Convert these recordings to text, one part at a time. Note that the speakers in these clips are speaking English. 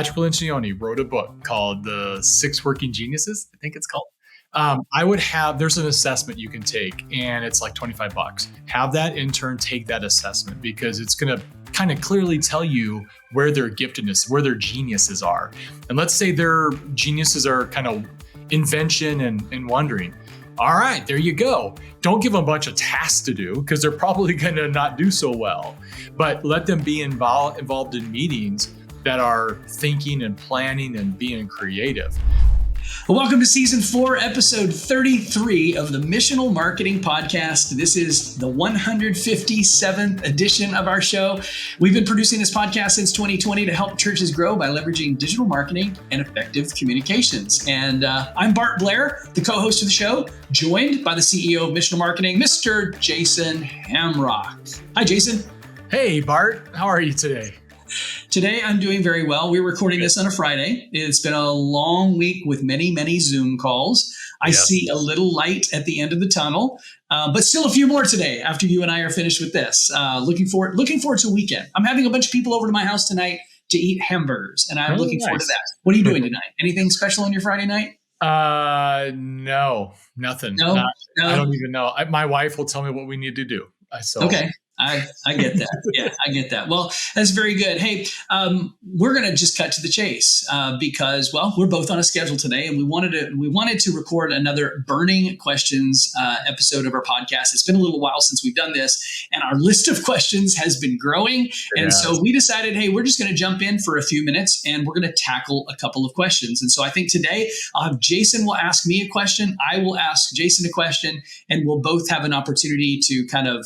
Patrick Lencioni wrote a book called The 6 Working Geniuses, I think it's called. There's an assessment you can take, and it's like $25. Have that intern take that assessment because it's going to kind of clearly tell you where their giftedness, where their geniuses are. And let's say their geniuses are kind of invention and wondering. All right, there you go. Don't give them a bunch of tasks to do because they're probably going to not do so well. But let them be involved in meetings that are thinking and planning and being creative. Well, welcome to Season 4, Episode 33 of the Missional Marketing Podcast. This is the 157th edition of our show. We've been producing this podcast since 2020 to help churches grow by leveraging digital marketing and effective communications. And I'm Bart Blair, the co-host of the show, joined by the CEO of Missional Marketing, Mr. Jason Hamrock. Hi, Jason. Hey, Bart. How are you today? Today, I'm doing very well. We're recording this on a Friday. It's been a long week with many, many Zoom calls. I see a little light at the end of the tunnel, but still a few more today after you and I are finished with this. Looking forward to a weekend. I'm having a bunch of people over to my house tonight to eat hamburgers, and I'm looking forward to that. What are you doing tonight? Anything special on your Friday night? No, nothing. No? I don't even know. My wife will tell me what we need to do. Okay. I get that. Yeah, I get that. Well, that's very good. Hey, we're going to just cut to the chase because, well, we're both on a schedule today, and we wanted to record another burning questions episode of our podcast. It's been a little while since we've done this, and our list of questions has been growing. And so we decided, hey, we're just going to jump in for a few minutes, and we're going to tackle a couple of questions. And so I think today I'll have Jason will ask me a question, I will ask Jason a question, and we'll both have an opportunity to kind of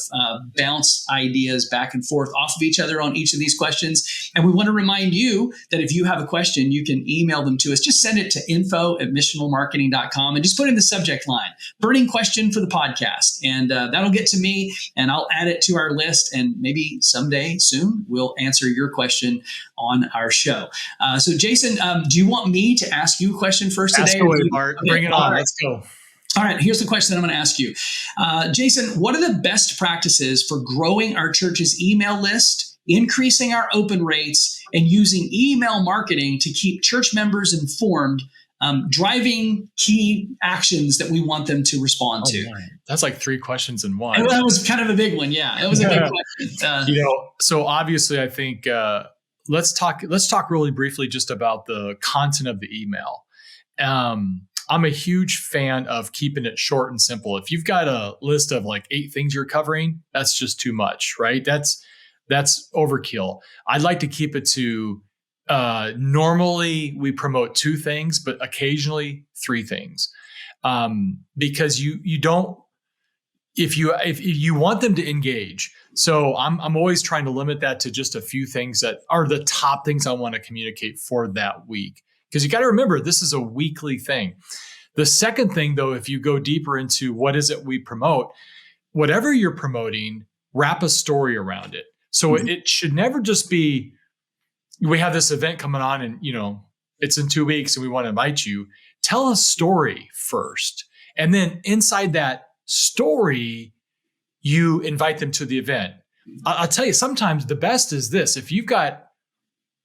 bounce ideas back and forth off of each other on each of these questions. And we want to remind you that if you have a question, you can email them to us. Just send it to info@missionalmarketing.com and just put in the subject line, burning question for the podcast. And that'll get to me and I'll add it to our list. And maybe someday soon, we'll answer your question on our show. So Jason, do you want me to ask you a question first today? Ask away, Bart. Bring it on. Let's go. All right, here's the question that I'm going to ask you. Jason, what are the best practices for growing our church's email list, increasing our open rates, and using email marketing to keep church members informed, driving key actions that we want them to respond to? Man. That's like 3 questions in one. That was kind of a big one. Yeah, it was a big question. So obviously, I think let's talk really briefly just about the content of the email. I'm a huge fan of keeping it short and simple. If you've got a list of like 8 things you're covering, that's just too much, right? That's overkill. I'd like to keep it to normally we promote 2 things, but occasionally 3 things, because you don't if you want them to engage. So I'm always trying to limit that to just a few things that are the top things I want to communicate for that week. Because you got to remember, this is a weekly thing. The second thing, though, if you go deeper into what is it we promote, whatever you're promoting, wrap a story around it. So it should never just be, we have this event coming on and, it's in 2 weeks and we want to invite you. Tell a story first. And then inside that story, you invite them to the event. I'll tell you, sometimes the best is this. If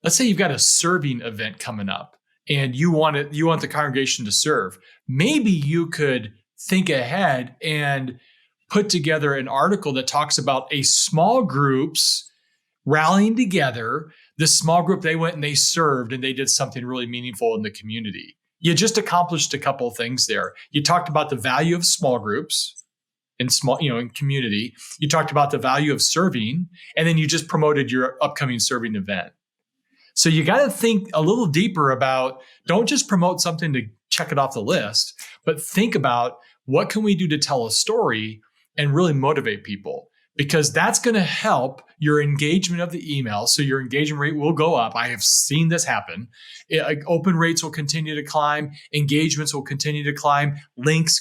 let's say you've got a serving event coming up, and you want the congregation to serve, maybe you could think ahead and put together an article that talks about a small groups rallying together. This small group, they went and they served and they did something really meaningful in the community. You just accomplished a couple of things there. You talked about the value of small groups in community. You talked about the value of serving, and then you just promoted your upcoming serving event. So you got to think a little deeper about, don't just promote something to check it off the list, but think about what can we do to tell a story and really motivate people, because that's going to help your engagement of the email. So your engagement rate will go up. I have seen this happen. Open rates will continue to climb. Engagements will continue to climb.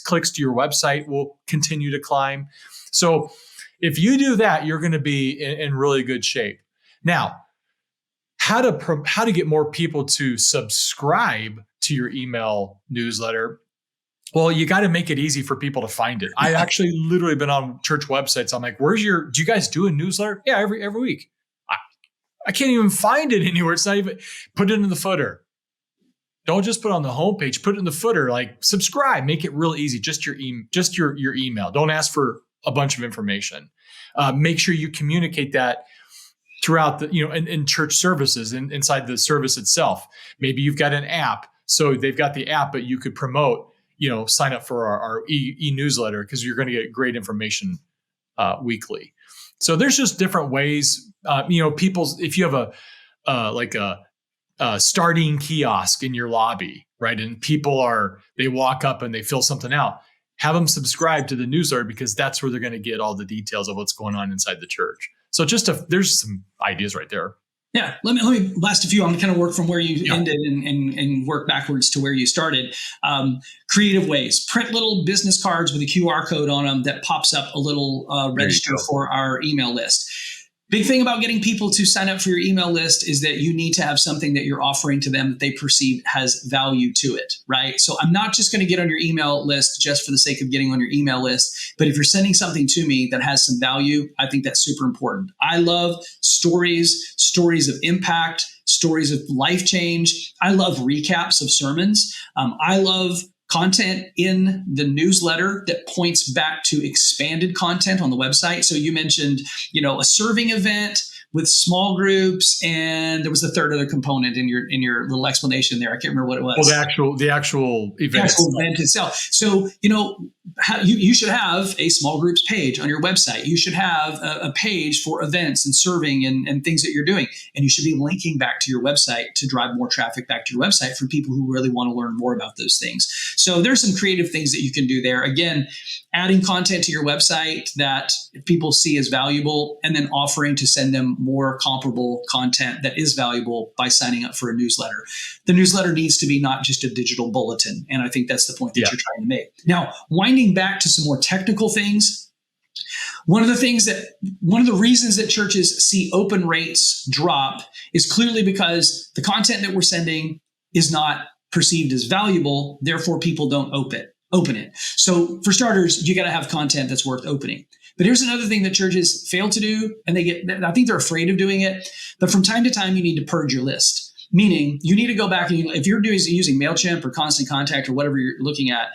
Clicks to your website will continue to climb. So if you do that, you're going to be in really good shape. Now, how to get more people to subscribe to your email newsletter? Well, you got to make it easy for people to find it. I actually literally been on church websites. I'm like, do you guys do a newsletter? Yeah, every week. I can't even find it anywhere. It's not even, put it in the footer. Don't just put it on the homepage, put it in the footer, like subscribe, make it real easy. Just your email. Don't ask for a bunch of information. Make sure you communicate that throughout the, in church services and inside the service itself. Maybe you've got an app. So they've got the app, but you could promote, sign up for our e-newsletter because you're going to get great information weekly. So there's just different ways, if you have a starting kiosk in your lobby, right? And they walk up and they fill something out, have them subscribe to the newsletter because that's where they're going to get all the details of what's going on inside the church. So there's some ideas right there. Yeah, let me blast a few. I'm going to kind of work from where you ended and work backwards to where you started. Creative ways. Print little business cards with a QR code on them that pops up a little register for our email list. Big thing about getting people to sign up for your email list is that you need to have something that you're offering to them that they perceive has value to it, right? So I'm not just going to get on your email list just for the sake of getting on your email list, but if you're sending something to me that has some value, I think that's super important. I love stories of impact, stories of life change. I love recaps of sermons. I love content in the newsletter that points back to expanded content on the website. So you mentioned, a serving event with small groups, and there was the third other component in your little explanation there. I can't remember what it was. Well, the actual event. The actual event itself. So, you should have a small groups page on your website. You should have a page for events and serving and things that you're doing. And you should be linking back to your website to drive more traffic back to your website for people who really want to learn more about those things. So there's some creative things that you can do there. Again, adding content to your website that people see as valuable, and then offering to send them more comparable content that is valuable by signing up for a newsletter. The newsletter needs to be not just a digital bulletin. And I think that's the point that you're trying to make. Now, winding back to some more technical things, one of the reasons that churches see open rates drop is clearly because the content that we're sending is not perceived as valuable. Therefore, people don't open it. So for starters, you got to have content that's worth opening. But here's another thing that churches fail to do, and I think they're afraid of doing it. But from time to time, you need to purge your list. Meaning, you need to go back and if you're using MailChimp or Constant Contact or whatever you're looking at,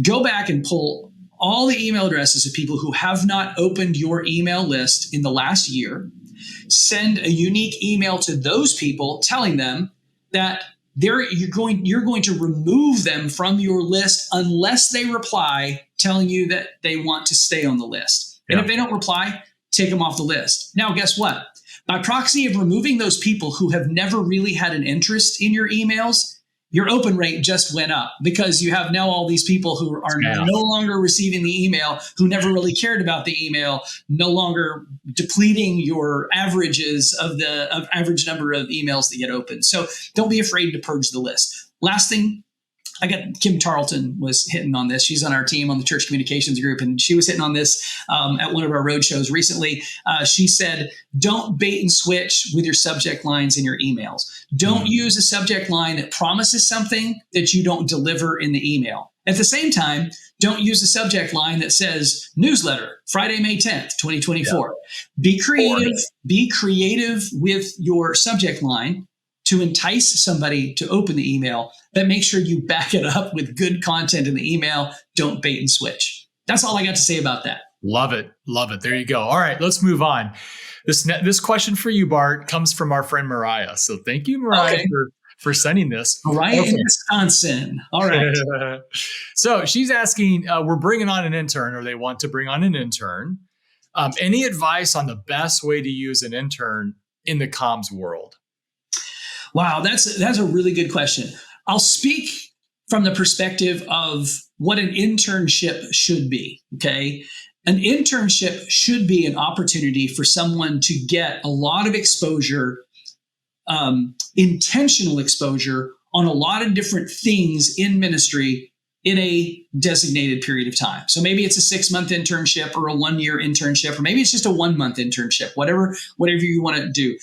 go back and pull all the email addresses of people who have not opened your email list in the last year. Send a unique email to those people telling them that you're going to remove them from your list unless they reply telling you that they want to stay on the list. And if they don't reply, take them off the list. Now, guess what? By proxy of removing those people who have never really had an interest in your emails, your open rate just went up because you have now all these people who are no longer receiving the email, who never really cared about the email, no longer depleting your averages of average number of emails that get opened. So don't be afraid to purge the list. Last thing, I got Kim Tarleton was hitting on this. She's on our team on the church communications group, and she was hitting on this at one of our road shows recently. She said, don't bait and switch with your subject lines in your emails. Don't use a subject line that promises something that you don't deliver in the email. At the same time, don't use a subject line that says newsletter, Friday, May 10th, 2024. Be creative with your subject line to entice somebody to open the email, but make sure you back it up with good content in the email. Don't bait and switch. That's all I got to say about that. Love it. Love it. There you go. All right, let's move on. This question for you, Bart, comes from our friend Mariah. So thank you, Mariah, for sending this. Mariah in Wisconsin. All right. So she's asking, we're bringing on an intern, or they want to bring on an intern. Any advice on the best way to use an intern in the comms world? Wow, that's a really good question. I'll speak from the perspective of what an internship should be, okay? An internship should be an opportunity for someone to get a lot of exposure, intentional exposure on a lot of different things in ministry in a designated period of time. So maybe it's a 6-month internship or a 1-year internship, or maybe it's just a 1-month internship, whatever you want to do.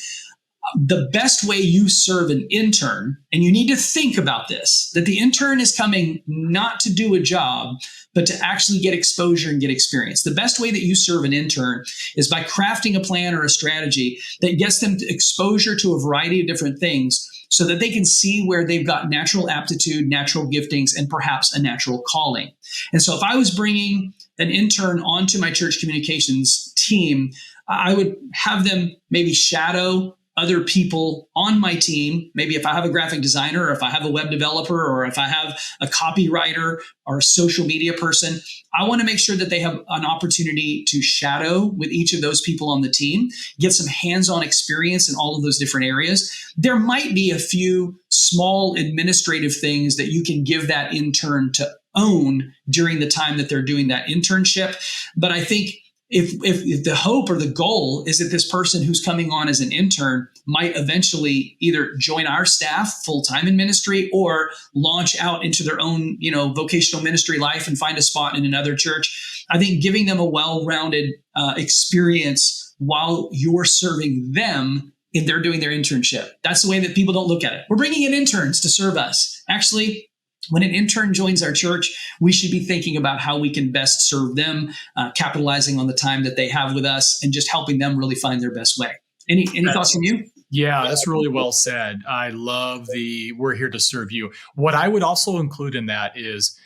the best way you serve an intern, and you need to think about this, that the intern is coming not to do a job, but to actually get exposure and get experience. The best way that you serve an intern is by crafting a plan or a strategy that gets them exposure to a variety of different things so that they can see where they've got natural aptitude, natural giftings, and perhaps a natural calling. And so if I was bringing an intern onto my church communications team, I would have them maybe shadow other people on my team. Maybe if I have a graphic designer, or if I have a web developer, or if I have a copywriter or a social media person, I want to make sure that they have an opportunity to shadow with each of those people on the team, get some hands-on experience in all of those different areas. There might be a few small administrative things that you can give that intern to own during the time that they're doing that internship. But I think if the hope or the goal is that this person who's coming on as an intern might eventually either join our staff full-time in ministry or launch out into their own, vocational ministry life and find a spot in another church, I think giving them a well-rounded experience while you're serving them if they're doing their internship. That's the way that people don't look at it. We're bringing in interns to serve us. Actually, when an intern joins our church, we should be thinking about how we can best serve them, capitalizing on the time that they have with us and just helping them really find their best way. Any thoughts from you? Yeah, that's really well said. I love we're here to serve you. What I would also include in that is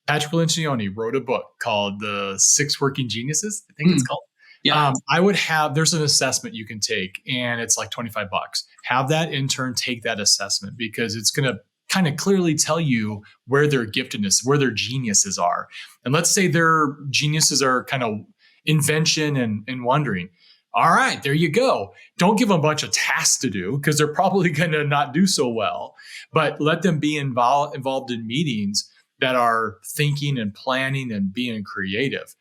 Patrick Lencioni wrote a book called The 6 Working Geniuses, I think it's called. Yeah. There's an assessment you can take, and it's like $25. Have that intern take that assessment because it's going to kind of clearly tell you where their giftedness, where their geniuses are. And let's say their geniuses are kind of invention and wondering. All right, there you go. Don't give them a bunch of tasks to do because they're probably going to not do so well, but let them be involved in meetings that are thinking and planning and being creative.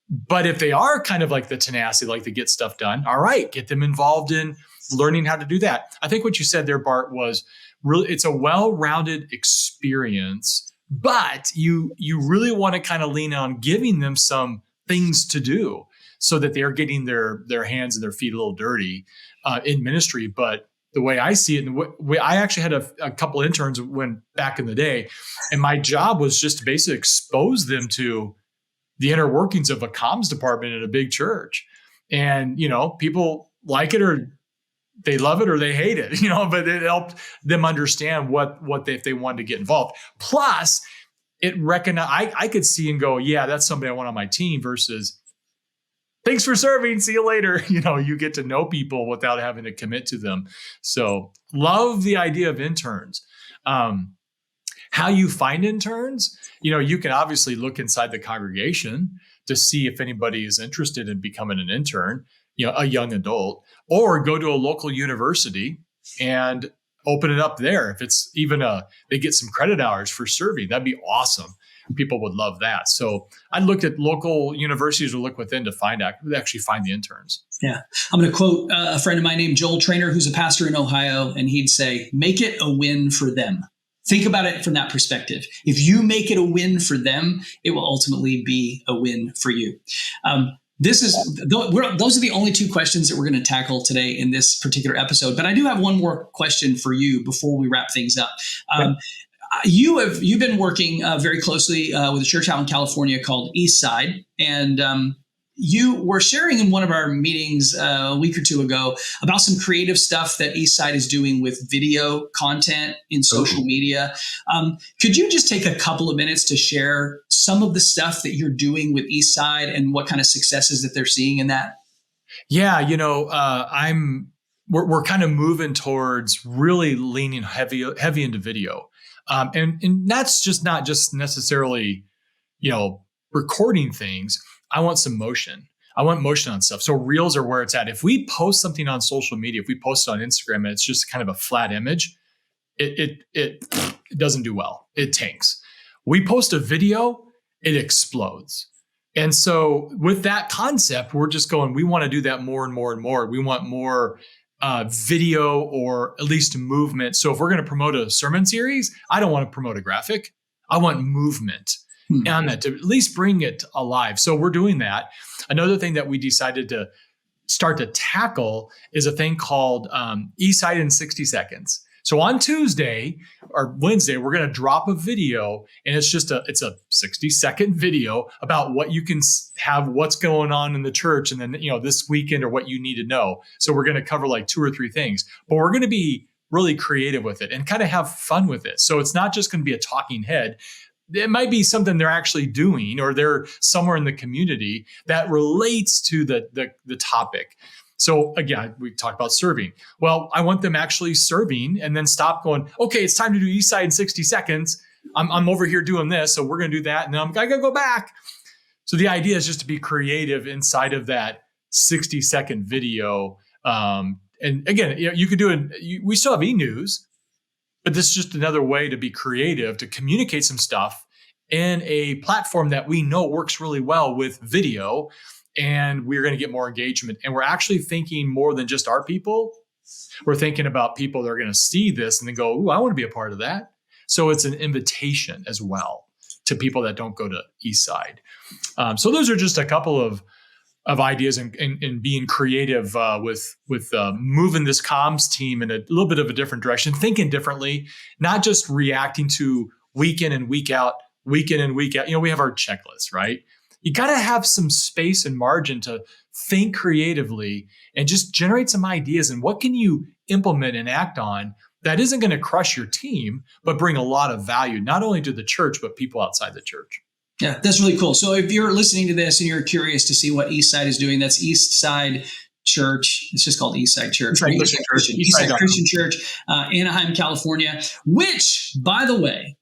But if they are kind of like the tenacity, like to get stuff done, all right, get them involved in learning how to do that. I think what you said there, Bart, was really, it's a well-rounded experience, but you really want to kind of lean on giving them some things to do so that they're getting their hands and their feet a little dirty in ministry. But the way I see it, and I actually had a couple interns when back in the day, and my job was just to basically expose them to the inner workings of a comms department in a big church. And, people like it or they love it or they hate it, but it helped them understand what if they wanted to get involved. Plus, I could see and go, yeah, that's somebody I want on my team versus thanks for serving. See you later. You get to know people without having to commit to them. So love the idea of interns. How you find interns, you can obviously look inside the congregation to see if anybody is interested in becoming an intern, a young adult, or go to a local university and open it up there. If it's even they get some credit hours for serving, that'd be awesome. People would love that. So I'd look at local universities or look within to actually find the interns. Yeah. I'm going to quote a friend of mine named Joel Trainer, who's a pastor in Ohio, and he'd say, make it a win for them. Think about it from that perspective. If you make it a win for them, it will ultimately be a win for you. Those are the only 2 questions that we're going to tackle today in this particular episode. But I do have one more question for you before we wrap things up. You've been working very closely with a church out in California called Eastside, and you were sharing in one of our meetings a week or 2 ago about some creative stuff that Eastside is doing with video content in social media. Could you just take a couple of minutes to share some of the stuff that you're doing with Eastside and what kind of successes that they're seeing in that? Yeah, we're kind of moving towards really leaning heavy into video. And that's not just necessarily, recording things. I want some motion. I want motion on stuff. So reels are where it's at. If we post something on social media, if we post it on Instagram and it's just kind of a flat image, it doesn't do well. It tanks. We post a video, it explodes. And so with that concept, we're just going, we want to do that more and more and more. We want more video or at least movement. So if we're going to promote a sermon series, I don't want to promote a graphic. I want movement on that to at least bring it alive. So we're doing that. Another thing that we decided start to tackle is a thing called Eastside in 60 seconds. So on Tuesday or Wednesday, we're going to drop a video, and it's a 60-second video about what you can have, what's going on in the church, and then this weekend or what you need to know. So we're going to cover like 2 or 3 things, but we're going to be really creative with it and kind of have fun with it. So it's not just going to be a talking head. It might be something they're actually doing, or they're somewhere in the community that relates to the topic. So again, we talked about serving. Well, I want them actually serving and then stop going, okay, it's time to do Eastside in 60 seconds. I'm over here doing this, so we're going to do that. And then I got to go back. So the idea is just to be creative inside of that 60-second video. And again, you could do it. We still have e-news, but this is just another way to be creative, to communicate some stuff in a platform that we know works really well with video. And we're going to get more engagement. And we're actually thinking more than just our people. We're thinking about people that are going to see this and then go, ooh, I want to be a part of that. So it's an invitation as well to people that don't go to Eastside. So those are just a couple of ideas and being creative with moving this comms team in a little bit of a different direction, thinking differently, not just reacting to week in and week out. We have our checklist, right? You got to have some space and margin to think creatively and just generate some ideas. And what can you implement and act on that isn't going to crush your team, but bring a lot of value, not only to the church, but people outside the church. Yeah, that's really cool. So if you're listening to this and you're curious to see what Eastside is doing, that's Eastside Church. It's just called Eastside Church. Right? Eastside Christian Church, Anaheim, California, which, by the way,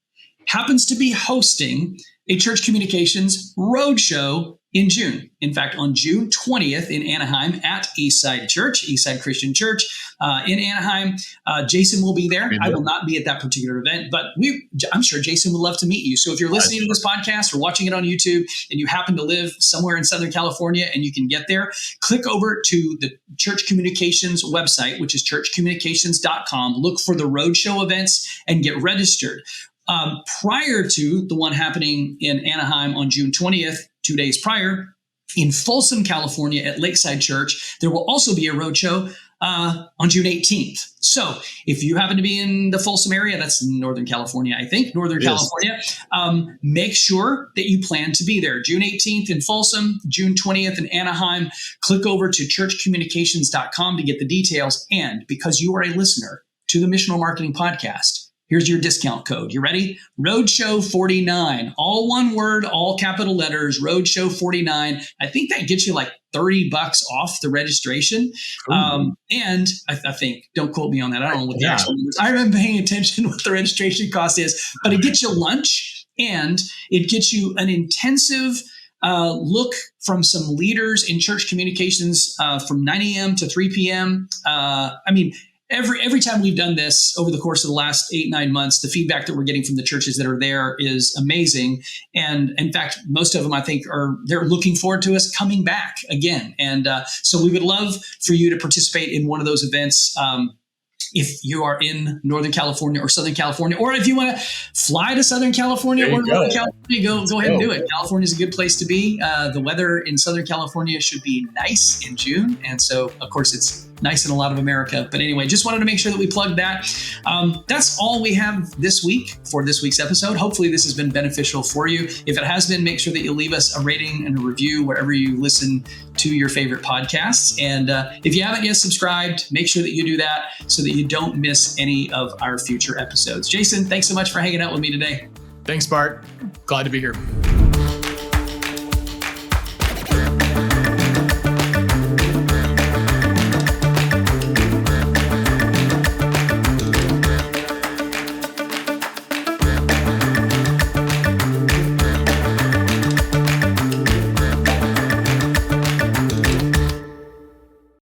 happens to be hosting a church communications roadshow in June. In fact, on June 20th in Anaheim at Eastside Church, Eastside Christian Church in Anaheim. Jason will be there. I will not be at that particular event, but I'm sure Jason would love to meet you. So if you're listening to this podcast or watching it on YouTube and you happen to live somewhere in Southern California and you can get there, click over to the Church Communications website, which is churchcommunications.com. Look for the roadshow events and get registered. Prior to the one happening in Anaheim on June 20th, 2 days prior, in Folsom, California at Lakeside Church, there will also be a roadshow on June 18th. So if you happen to be in the Folsom area, that's Northern California, I think, California, make sure that you plan to be there. June 18th in Folsom, June 20th in Anaheim. Click over to churchcommunications.com to get the details. And because you are a listener to the Missional Marketing Podcast, here's your discount code. You ready? Roadshow 49. All one word, all capital letters, Roadshow 49. I think that gets you like $30 off the registration. And I think, don't quote me on that. I don't know what the actual numbers. I remember paying attention what the registration cost is, but it gets you lunch and it gets you an intensive look from some leaders in church communications from 9 a.m. to 3 p.m. Every time we've done this over the course of the last 8-9 months, the feedback that we're getting from the churches that are there is amazing. And in fact, most of them, I think, they're looking forward to us coming back again. And so we would love for you to participate in one of those events. If you are in Northern California or Southern California, or if you want to fly to Southern California or Northern California, go ahead and do it. California is a good place to be. The weather in Southern California should be nice in June. And so, of course, it's nice in a lot of America. But anyway, just wanted to make sure that we plugged that. That's all we have this week for this week's episode. Hopefully this has been beneficial for you. If it has been, make sure that you leave us a rating and a review wherever you listen to your favorite podcasts. And if you haven't yet subscribed, make sure that you do that so that you don't miss any of our future episodes. Jason, thanks so much for hanging out with me today. Thanks, Bart. Glad to be here.